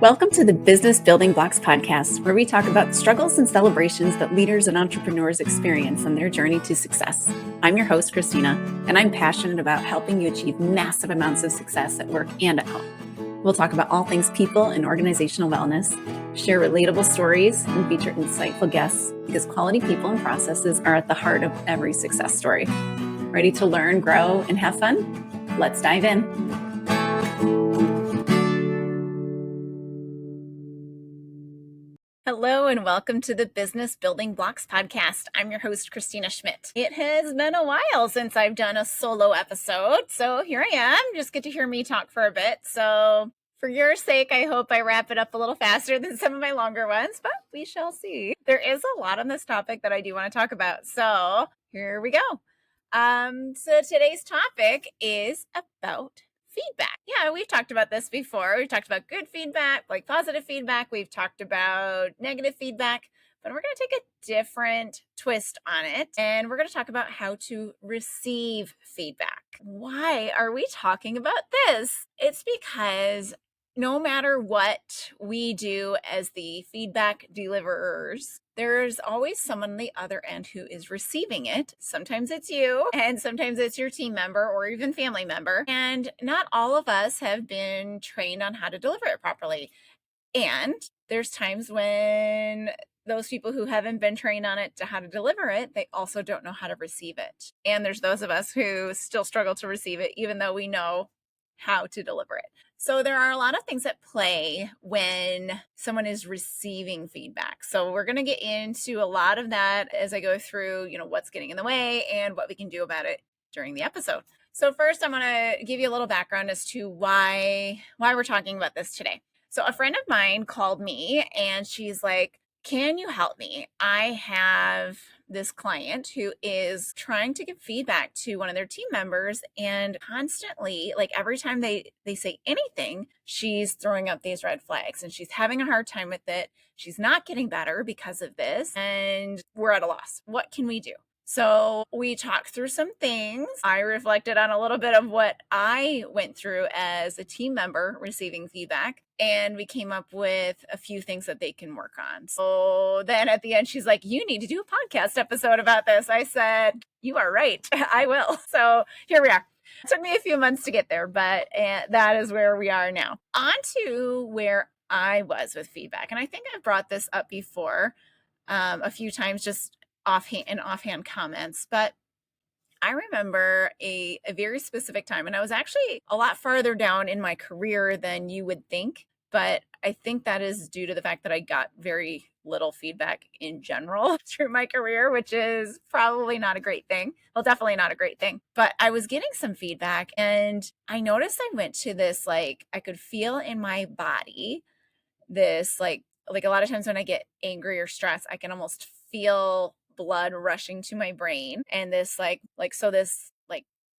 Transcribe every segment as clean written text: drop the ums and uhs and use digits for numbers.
Welcome to the Business Building Blocks podcast, where we talk about the struggles and celebrations that leaders and entrepreneurs experience on their journey to success. I'm your host, Kristina, and I'm passionate about helping you achieve massive amounts of success at work and at home. We'll talk about all things people and organizational wellness, share relatable stories, and feature insightful guests because quality people and processes are at the heart of every success story. Ready to learn, grow, and have fun? Let's dive in. Hello and welcome to the Business Building Blocks podcast. I'm your host, Kristina Schmitt. It has been a while since I've done a solo episode, so here I am. Just get to hear me talk for a bit. So for your sake, I hope I wrap it up a little faster than some of my longer ones, but we shall see. There is a lot on this topic that I do want to talk about, so here we go. So today's topic is about feedback. Yeah, we've talked about this before. We've talked about good feedback, like positive feedback. We've talked about negative feedback, but we're going to take a different twist on it. And we're going to talk about how to receive feedback. Why are we talking about this? It's because no matter what we do as the feedback deliverers, there's always someone on the other end who is receiving it. Sometimes it's you, and sometimes it's your team member or even family member. And not all of us have been trained on how to deliver it properly. And there's times when those people who haven't been trained on it to how to deliver it, they also don't know how to receive it. And there's those of us who still struggle to receive it, even though we know how to deliver it. So there are a lot of things at play when someone is receiving feedback. So we're going to get into a lot of that as I go through, what's getting in the way and what we can do about it during the episode. So first, I'm going to give you a little background as to why we're talking about this today. So a friend of mine called me and she's like, "Can you help me? I have this client who is trying to give feedback to one of their team members, and constantly, like every time they say anything, she's throwing up these red flags and she's having a hard time with it. She's not getting better because of this, and we're at a loss. What can we do?" So we talked through some things. I reflected on a little bit of what I went through as a team member receiving feedback, and we came up with a few things that they can work on. So then at the end, she's like, "You need to do a podcast episode about this." I said, "You are right. I will." So here we are. It took me a few months to get there, but that is where we are now. On to where I was with feedback. And I think I've brought this up before a few times, just offhand comments, but I remember a very specific time, and I was actually a lot farther down in my career than you would think, but I think that is due to the fact that I got very little feedback in general through my career, which is probably not a great thing. Well, definitely not a great thing, but I was getting some feedback and I noticed I went to this, like, I could feel in my body this, like a lot of times when I get angry or stressed, I can almost feel blood rushing to my brain, and this this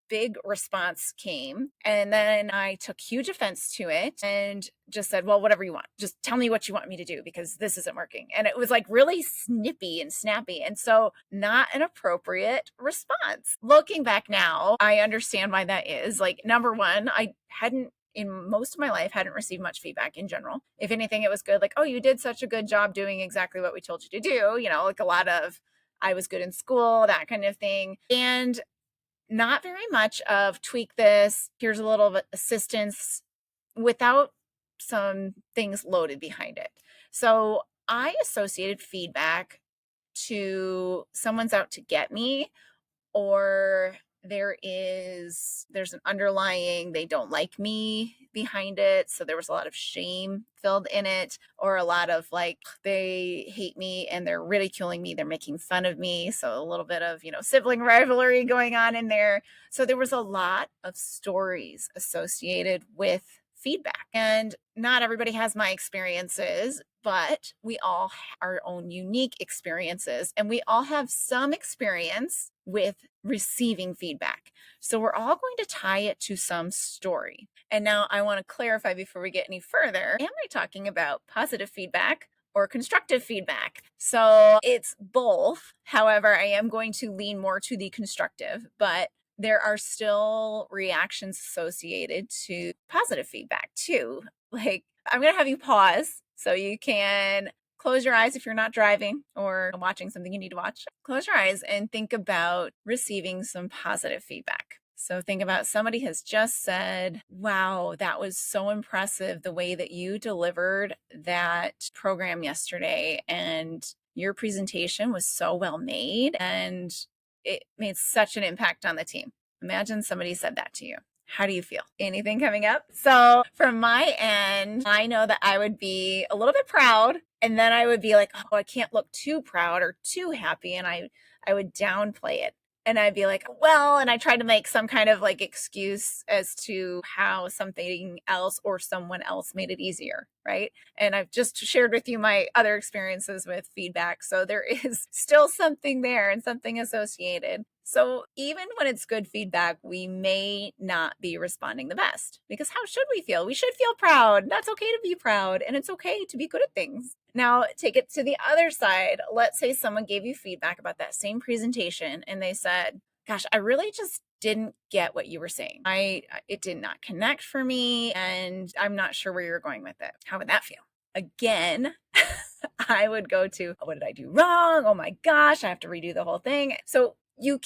big response came, and then I took huge offense to it and just said, "Well, whatever you want, just tell me what you want me to do because this isn't working." And it was like really snippy and snappy, and so not an appropriate response. Looking back now, I understand why that is. Like, number one, I hadn't in most of my life hadn't received much feedback in general. If anything, it was good. Like, "Oh, you did such a good job doing exactly what we told you to do." Like a lot of, "I was good in school," that kind of thing. And not very much of "tweak this, here's a little assistance," without some things loaded behind it. So I associated feedback to someone's out to get me, or there's an underlying "they don't like me" behind it. So there was a lot of shame filled in it, or a lot of like, they hate me and they're ridiculing me, they're making fun of me. So a little bit of, sibling rivalry going on in there. So there was a lot of stories associated with feedback, and not everybody has my experiences, but we all have our own unique experiences, and we all have some experience with receiving feedback. So we're all going to tie it to some story. And now I want to clarify before we get any further, am I talking about positive feedback or constructive feedback? So it's both. However, I am going to lean more to the constructive, but there are still reactions associated to positive feedback too. Like, I'm going to have you pause so you can close your eyes if you're not driving or watching something you need to watch. Close your eyes and think about receiving some positive feedback. So think about somebody has just said, wow, that was so impressive the way that you delivered that program yesterday. And your presentation was so well made and it made such an impact on the team. Imagine somebody said that to you. How do you feel? Anything coming up? So from my end, I know that I would be a little bit proud, and then I would be like, oh, I can't look too proud or too happy. And I would downplay it. And I'd be like, well, and I try to make some kind of like excuse as to how something else or someone else made it easier, right? And I've just shared with you my other experiences with feedback. So there is still something there and something associated. So even when it's good feedback, we may not be responding the best, because how should we feel? We should feel proud. That's okay to be proud, and it's okay to be good at things. Now, take it to the other side. Let's say someone gave you feedback about that same presentation and they said, gosh, I really just didn't get what you were saying. It did not connect for me, and I'm not sure where you're going with it. How would that feel? Again, I would go to, what did I do wrong? Oh my gosh, I have to redo the whole thing. So you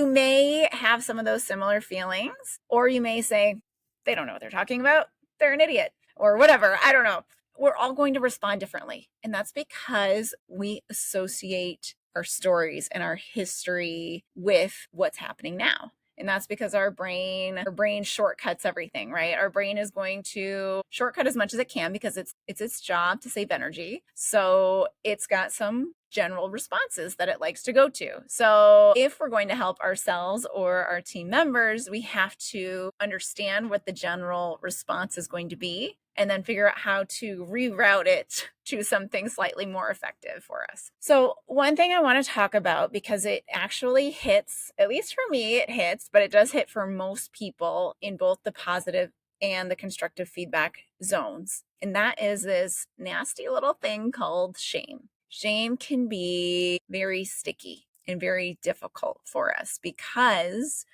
may have some of those similar feelings, or you may say, they don't know what they're talking about. They're an idiot or whatever. I don't know. We're all going to respond differently. And that's because we associate our stories and our history with what's happening now. And that's because our brain shortcuts everything, right? Our brain is going to shortcut as much as it can because it's its job to save energy. So it's got some general responses that it likes to go to. So if we're going to help ourselves or our team members, we have to understand what the general response is going to be, and then figure out how to reroute it to something slightly more effective for us. So one thing I want to talk about, because it actually hits, at least for me, it hits, but it does hit for most people in both the positive and the constructive feedback zones. And that is this nasty little thing called shame. Shame can be very sticky and very difficult for us because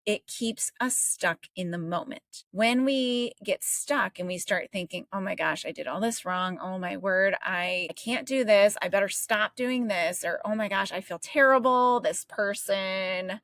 it keeps us stuck in the moment. When we get stuck and we start thinking, oh my gosh, I did all this wrong. Oh my word, I can't do this. I better stop doing this. Or, oh my gosh, I feel terrible. This person,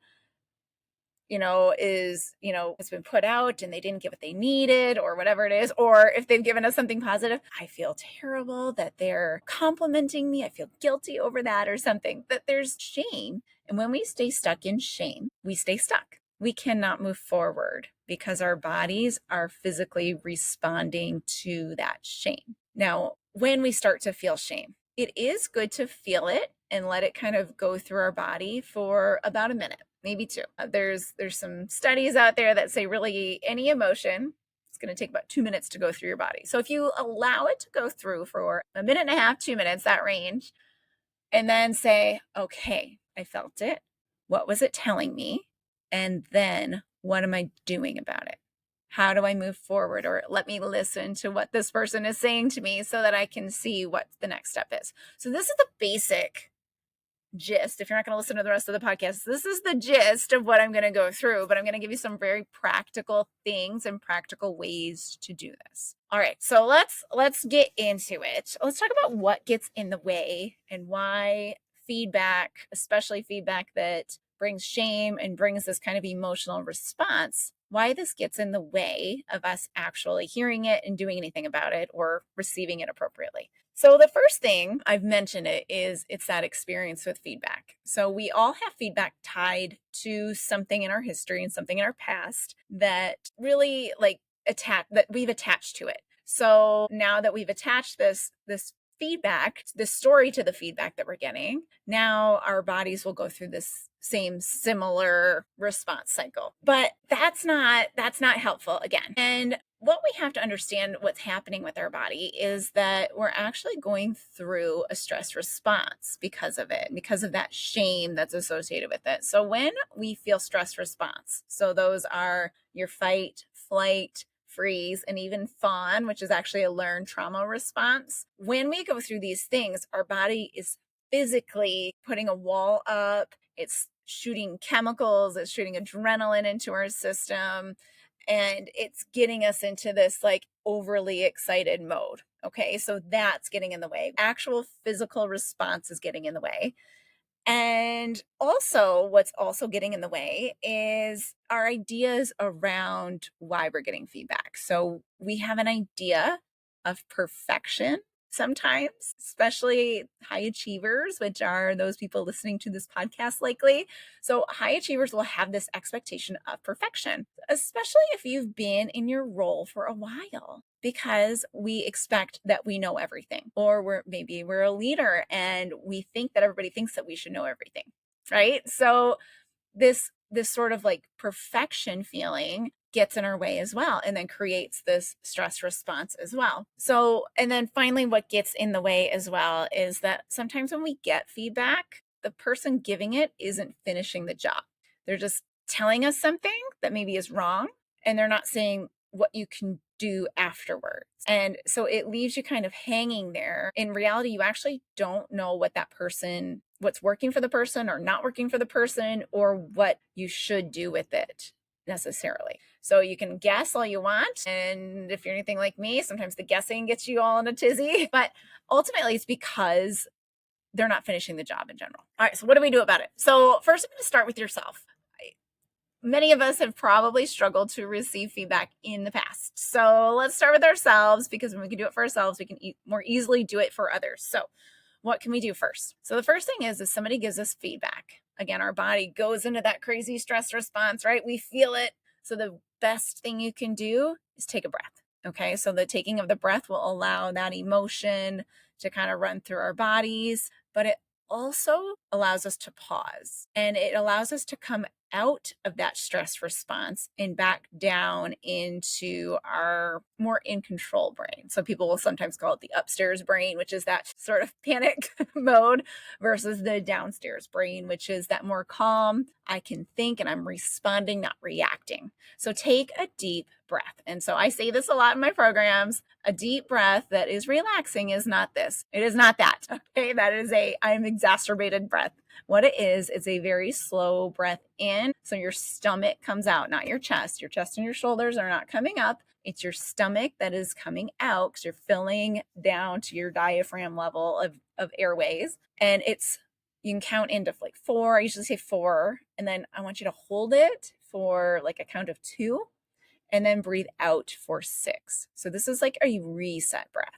has been put out and they didn't get what they needed or whatever it is. Or if they've given us something positive, I feel terrible that they're complimenting me. I feel guilty over that or something. That there's shame. And when we stay stuck in shame, we stay stuck. We cannot move forward because our bodies are physically responding to that shame. Now, when we start to feel shame, it is good to feel it and let it kind of go through our body for about a minute, maybe two. There's some studies out there that say really any emotion, it's going to take about 2 minutes to go through your body. So if you allow it to go through for a minute and a half, 2 minutes, that range, and then say, okay, I felt it. What was it telling me? And then what am I doing about it? How do I move forward? Or let me listen to what this person is saying to me so that I can see what the next step is. So this is the basic gist. If you're not going to listen to the rest of the podcast, this is the gist of what I'm going to go through, but I'm going to give you some very practical things and practical ways to do this. All right, so let's get into it. Let's talk about what gets in the way and why feedback, especially feedback that brings shame and brings this kind of emotional response, why this gets in the way of us actually hearing it and doing anything about it or receiving it appropriately. So the first thing, I've mentioned it, is it's that experience with feedback. So we all have feedback tied to something in our history and something in our past that really that we've attached to it. So now that we've attached this feedback, this story to the feedback that we're getting, now our bodies will go through this same similar response cycle. But that's not helpful again. And what we have to understand what's happening with our body is that we're actually going through a stress response because of it, because of that shame that's associated with it. So when we feel stress response, so those are your fight, flight, freeze, and even fawn, which is actually a learned trauma response. When we go through these things, our body is physically putting a wall up. It's shooting chemicals, it's shooting adrenaline into our system, and it's getting us into this like overly excited mode. Okay, so that's getting in the way. Actual physical response is getting in the way. And also, what's also getting in the way is our ideas around why we're getting feedback. So we have an idea of perfection sometimes, especially high achievers, which are those people listening to this podcast likely. So high achievers will have this expectation of perfection, especially if you've been in your role for a while, because we expect that we know everything, or maybe we're a leader and we think that everybody thinks that we should know everything, right? So this sort of like perfection feeling gets in our way as well, and then creates this stress response as well. So, and then finally, what gets in the way as well is that sometimes when we get feedback, the person giving it isn't finishing the job. They're just telling us something that maybe is wrong, and they're not saying what you can do afterwards. And so it leaves you kind of hanging there. In reality, you actually don't know what's working for the person or not working for the person, or what you should do with it necessarily. So you can guess all you want. And if you're anything like me, sometimes the guessing gets you all in a tizzy. But ultimately, it's because they're not finishing the job in general. All right, so what do we do about it? So first, I'm going to start with yourself. Many of us have probably struggled to receive feedback in the past. So let's start with ourselves, because when we can do it for ourselves, we can more easily do it for others. So what can we do first? So the first thing is somebody gives us feedback. Again, our body goes into that crazy stress response, right? We feel it. So the best thing you can do is take a breath. Okay, so the taking of the breath will allow that emotion to kind of run through our bodies, but it also allows us to pause, and it allows us to come out of that stress response and back down into our more in control brain. So people will sometimes call it the upstairs brain, which is that sort of panic mode, versus the downstairs brain, which is that more calm, I can think and I'm responding, not reacting. So take a deep breath. And so I say this a lot in my programs. A deep breath that is relaxing is not this. It is not that. Okay. That is I'm exacerbated breath. What it is, it's a very slow breath in. So your stomach comes out, not your chest. Your chest and your shoulders are not coming up. It's your stomach that is coming out, because you're filling down to your diaphragm level of airways. And you can count into like 4. I usually say 4. And then I want you to hold it for like a count of 2, and then breathe out for 6. So this is like a reset breath.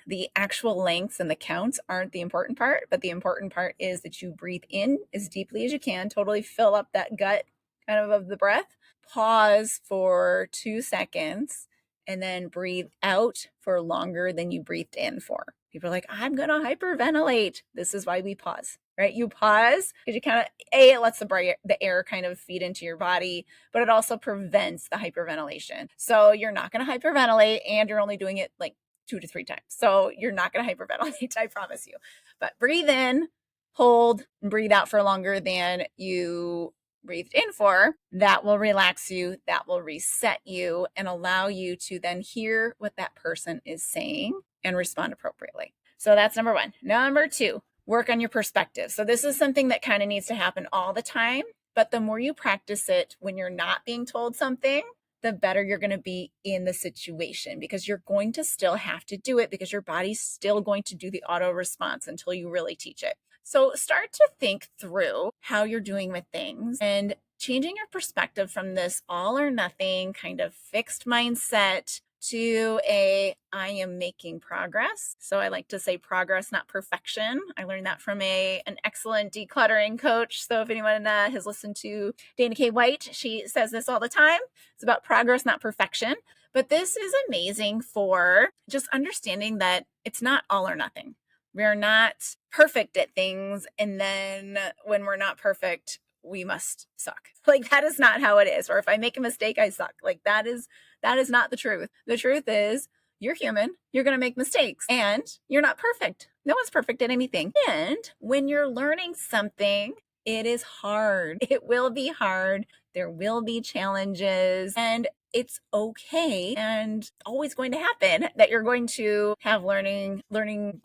The actual lengths and the counts aren't the important part, but the important part is that you breathe in as deeply as you can, totally fill up that gut kind of the breath, pause for 2 seconds, and then breathe out for longer than you breathed in for. People are like, I'm going to hyperventilate. This is why we pause, right? You pause because you kind of, it lets the air kind of feed into your body, but it also prevents the hyperventilation. So you're not going to hyperventilate, and you're only doing it like 2 to 3 times. So you're not going to hyperventilate, I promise you. But breathe in, hold, and breathe out for longer than you breathed in for. That will relax you, that will reset you, and allow you to then hear what that person is saying and respond appropriately. So that's number 1. Number 2, work on your perspective. So this is something that kind of needs to happen all the time, but the more you practice it when you're not being told something, the better you're going to be in the situation, because you're going to still have to do it, because your body's still going to do the auto response until you really teach it. So start to think through how you're doing with things and changing your perspective from this all or nothing kind of fixed mindset to I am making progress. So I like to say progress, not perfection. I learned that from an excellent decluttering coach. So if anyone has listened to Dana K. White, she says this all the time. It's about progress, not perfection. But this is amazing for just understanding that it's not all or nothing. We're not perfect at things, and then when we're not perfect, we must suck. Like, that is not how it is. Or if I make a mistake, I suck. Like, that is not the truth. The truth is, you're human, you're going to make mistakes, and you're not perfect. No one's perfect at anything. And when you're learning something, it is hard. It will be hard. There will be challenges, and it's okay and always going to happen that you're going to have learning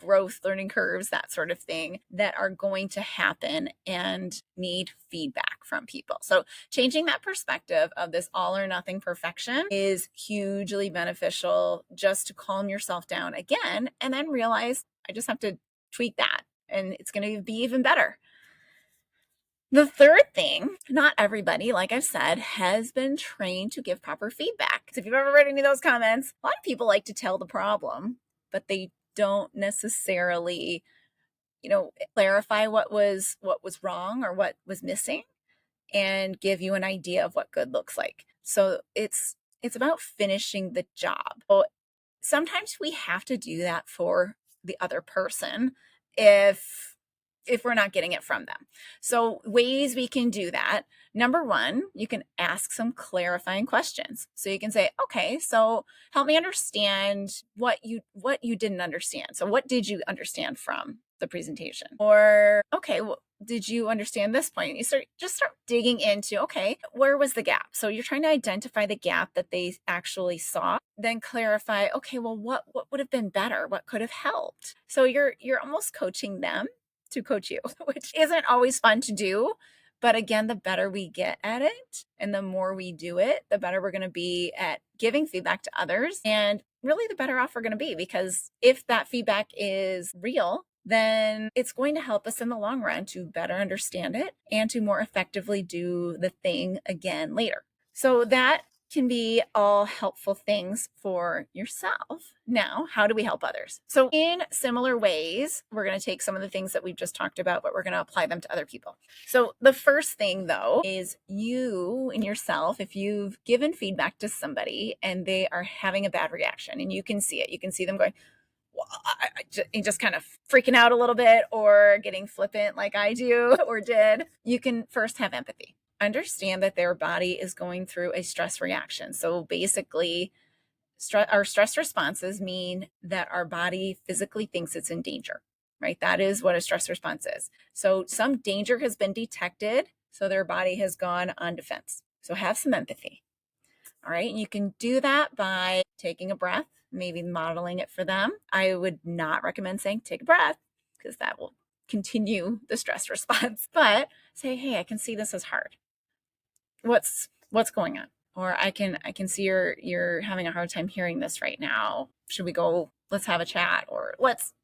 growth, learning curves, that sort of thing that are going to happen and need feedback from people. So changing that perspective of this all or nothing perfection is hugely beneficial, just to calm yourself down again and then realize I just have to tweak that and it's going to be even better. The third thing, not everybody, like I've said, has been trained to give proper feedback. So if you've ever read any of those comments, a lot of people like to tell the problem, but they don't necessarily, clarify what was wrong or what was missing and give you an idea of what good looks like. So it's about finishing the job. So sometimes we have to do that for the other person if we're not getting it from them. So ways we can do that. Number one, you can ask some clarifying questions. So you can say, okay, so help me understand what you didn't understand. So what did you understand from the presentation? Or, okay, well, did you understand this point? You start digging into, okay, where was the gap? So you're trying to identify the gap that they actually saw, then clarify, okay, well, what would have been better? What could have helped? So you're almost coaching them to coach you, which isn't always fun to do. But again, the better we get at it and the more we do it, the better we're going to be at giving feedback to others. And really the better off we're going to be, because if that feedback is real, then it's going to help us in the long run to better understand it and to more effectively do the thing again later. So that can be all helpful things for yourself. Now, how do we help others? So in similar ways, we're going to take some of the things that we've just talked about, but we're going to apply them to other people. So the first thing though is you in yourself, if you've given feedback to somebody and they are having a bad reaction and you can see it, you can see them going, just kind of freaking out a little bit or getting flippant like I do or did, you can first have empathy. Understand that their body is going through a stress reaction. So basically, our stress responses mean that our body physically thinks it's in danger, right? That is what a stress response is. So some danger has been detected, so their body has gone on defense. So have some empathy. All right. And you can do that by taking a breath, maybe modeling it for them. I would not recommend saying take a breath, because that will continue the stress response, but say, hey, I can see this is hard. What's going on? Or I can see you're having a hard time hearing this right now. Should we go, let's have a chat, or let's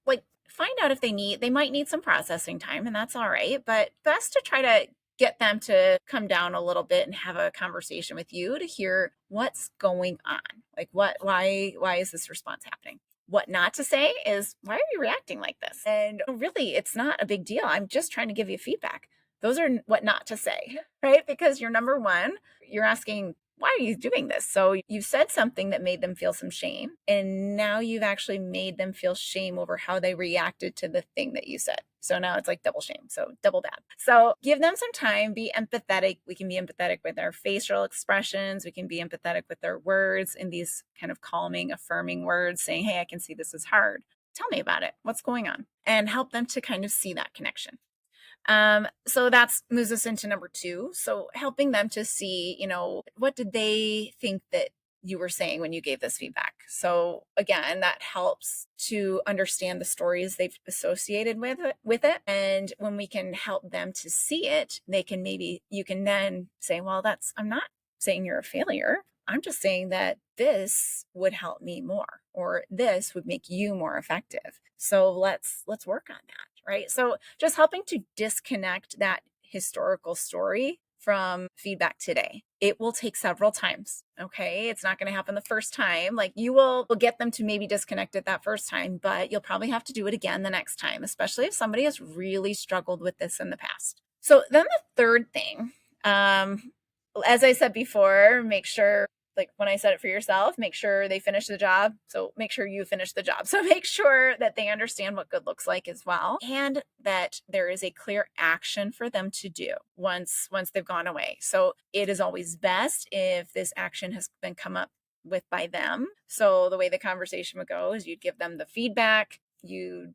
find out if they might need some processing time, and that's all right. But best to try to get them to come down a little bit and have a conversation with you to hear what's going on. Like why is this response happening? What not to say is, why are you reacting like this? And really, it's not a big deal. I'm just trying to give you feedback. Those are what not to say, right? Because you're number one, you're asking, why are you doing this? So you've said something that made them feel some shame. And now you've actually made them feel shame over how they reacted to the thing that you said. So now it's like double shame. So double bad. So give them some time, be empathetic. We can be empathetic with our facial expressions. We can be empathetic with their words in these kind of calming, affirming words saying, hey, I can see this is hard. Tell me about it. What's going on? And help them to kind of see that connection. So that moves us into number two. So helping them to see, what did they think that you were saying when you gave this feedback? So again, that helps to understand the stories they've associated with it. And when we can help them to see it, you can then say, well, I'm not saying you're a failure. I'm just saying that this would help me more, or this would make you more effective. So let's work on that. Right. So just helping to disconnect that historical story from feedback today. It will take several times. Okay. It's not going to happen the first time. Like you will get them to maybe disconnect it that first time, but you'll probably have to do it again the next time, especially if somebody has really struggled with this in the past. So then the third thing, as I said before, make sure, like when I said it for yourself, make sure they finish the job. So make sure you finish the job. So make sure that they understand what good looks like as well, and that there is a clear action for them to do once they've gone away. So it is always best if this action has been come up with by them. So the way the conversation would go is you'd give them the feedback, you'd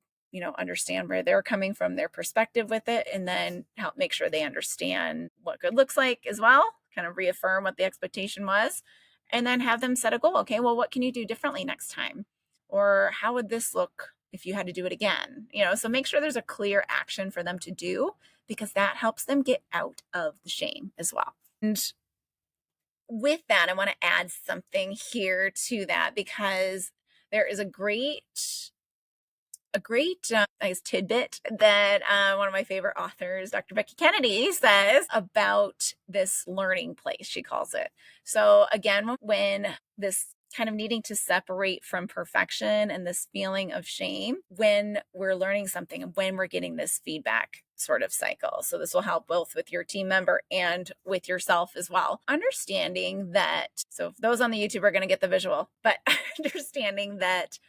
understand where they're coming from, their perspective with it, and then help make sure they understand what good looks like as well. kind of reaffirm what the expectation was, and then have them set a goal. Okay, well, what can you do differently next time? Or how would this look if you had to do it again? So make sure there's a clear action for them to do, because that helps them get out of the shame as well. And with that, I want to add something here to that, because there is a great I guess, tidbit that one of my favorite authors, Dr. Becky Kennedy, says about this learning place, she calls it. So again, when this kind of needing to separate from perfection and this feeling of shame when we're learning something and when we're getting this feedback sort of cycle. So this will help both with your team member and with yourself as well. Understanding that, so those on the YouTube are going to get the visual, but understanding that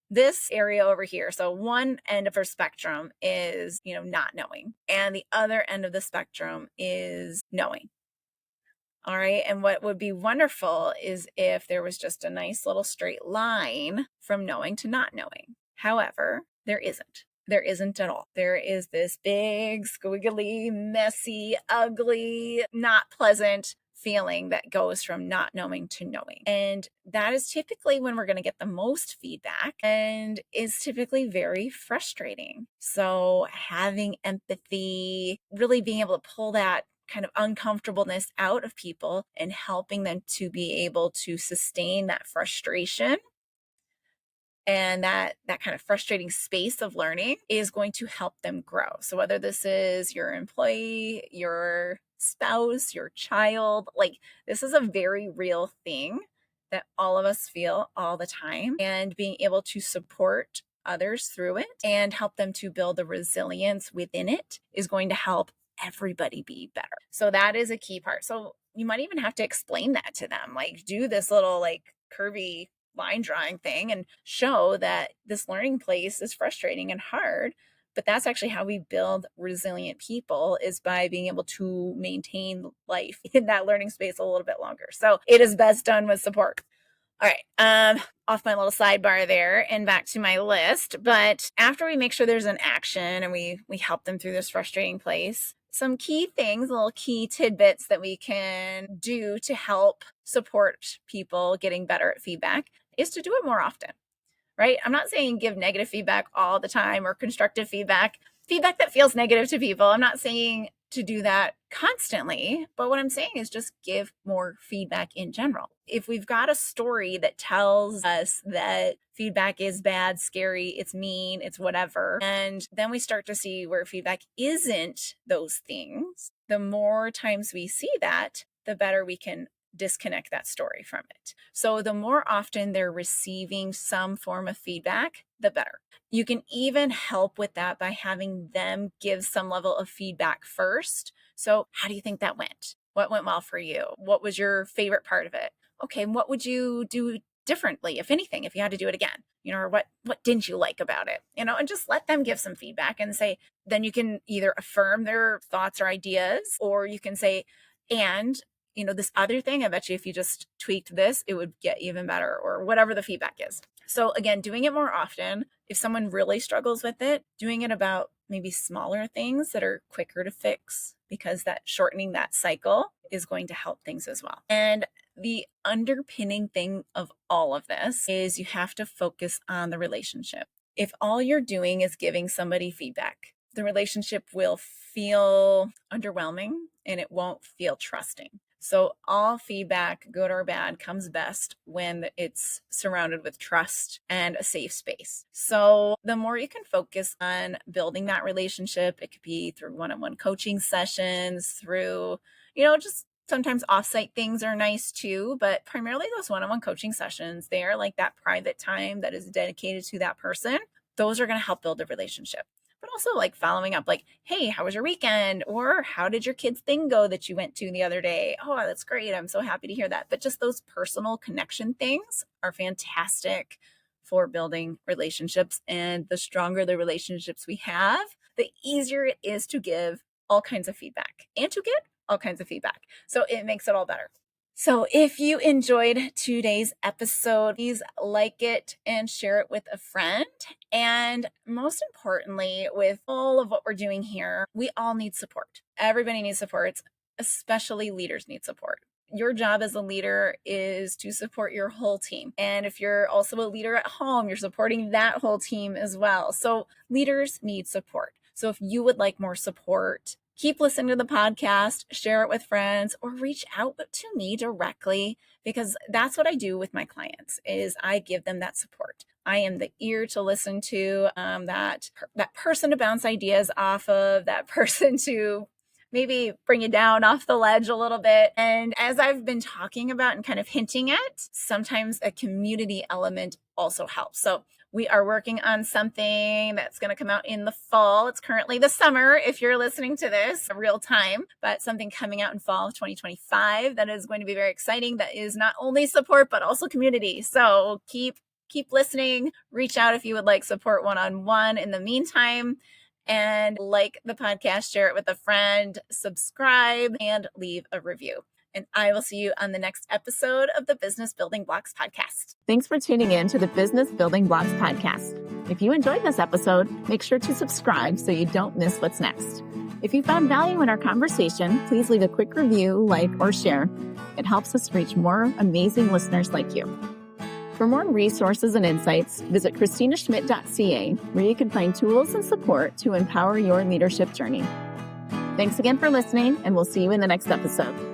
this area over here, so one end of our spectrum is, not knowing, and the other end of the spectrum is knowing. All right. And what would be wonderful is if there was just a nice little straight line from knowing to not knowing. However, there isn't. There isn't at all. There is this big, squiggly, messy, ugly, not pleasant feeling that goes from not knowing to knowing. And that is typically when we're going to get the most feedback, and is typically very frustrating. So having empathy, really being able to pull that kind of uncomfortableness out of people and helping them to be able to sustain that frustration and that kind of frustrating space of learning is going to help them grow. So whether this is your employee, your spouse, your child, like, this is a very real thing that all of us feel all the time, and being able to support others through it and help them to build the resilience within it is going to help everybody be better. So that is a key part. So you might even have to explain that to them, like do this little like curvy line drawing thing and show that this learning place is frustrating and hard, but that's actually how we build resilient people, is by being able to maintain life in that learning space a little bit longer. So it is best done with support. All right, off my little sidebar there and back to my list. But after we make sure there's an action and we help them through this frustrating place, some key things, little key tidbits that we can do to help support people getting better at feedback is to do it more often, right? I'm not saying give negative feedback all the time or constructive feedback that feels negative to people. I'm not saying to do that constantly, but what I'm saying is just give more feedback in general. If we've got a story that tells us that feedback is bad, scary, it's mean, it's whatever, and then we start to see where feedback isn't those things, the more times we see that, the better we can disconnect that story from it. So the more often they're receiving some form of feedback, the better. You can even help with that by having them give some level of feedback first. So how do you think that went? What went well for you? What was your favorite part of it? Okay, what would you do differently, if anything, if you had to do it again? Or what didn't you like about it? And just let them give some feedback and say, then you can either affirm their thoughts or ideas, or you can say, and this other thing, I bet you if you just tweaked this, it would get even better, or whatever the feedback is. So again, doing it more often. If someone really struggles with it, doing it about maybe smaller things that are quicker to fix, because that shortening that cycle is going to help things as well. And the underpinning thing of all of this is you have to focus on the relationship. If all you're doing is giving somebody feedback, the relationship will feel underwhelming and it won't feel trusting. So all feedback, good or bad, comes best when it's surrounded with trust and a safe space. So the more you can focus on building that relationship, it could be through one-on-one coaching sessions, through, just sometimes offsite things are nice too, but primarily those one-on-one coaching sessions, they are like that private time that is dedicated to that person. Those are going to help build a relationship. But also like following up, like, hey, how was your weekend? Or how did your kid's thing go that you went to the other day? Oh, that's great. I'm so happy to hear that. But just those personal connection things are fantastic for building relationships. And the stronger the relationships we have, the easier it is to give all kinds of feedback and to get all kinds of feedback. So it makes it all better. So if you enjoyed today's episode, please like it and share it with a friend. And most importantly, with all of what we're doing here, we all need support. Everybody needs support. especially leaders need support. Your job as a leader is to support your whole team. And if you're also a leader at home, you're supporting that whole team as well. So leaders need support. So if you would like more support, keep listening to the podcast, share it with friends, or reach out to me directly, because that's what I do with my clients is I give them that support. I am the ear to listen to, that person to bounce ideas off of, that person to maybe bring you down off the ledge a little bit. And as I've been talking about and kind of hinting at, sometimes a community element also helps. So we are working on something that's going to come out in the fall. It's currently the summer if you're listening to this real time, but something coming out in fall of 2025 that is going to be very exciting. That is not only support, but also community. So keep listening. Reach out if you would like support one-on-one. In the meantime, and like the podcast, share it with a friend, subscribe, and leave a review. And I will see you on the next episode of the Business Building Blocks podcast. Thanks for tuning in to the Business Building Blocks podcast. If you enjoyed this episode, make sure to subscribe so you don't miss what's next. If you found value in our conversation, please leave a quick review, like, or share. It helps us reach more amazing listeners like you. For more resources and insights, visit KristinaSchmitt.ca, where you can find tools and support to empower your leadership journey. Thanks again for listening, and we'll see you in the next episode.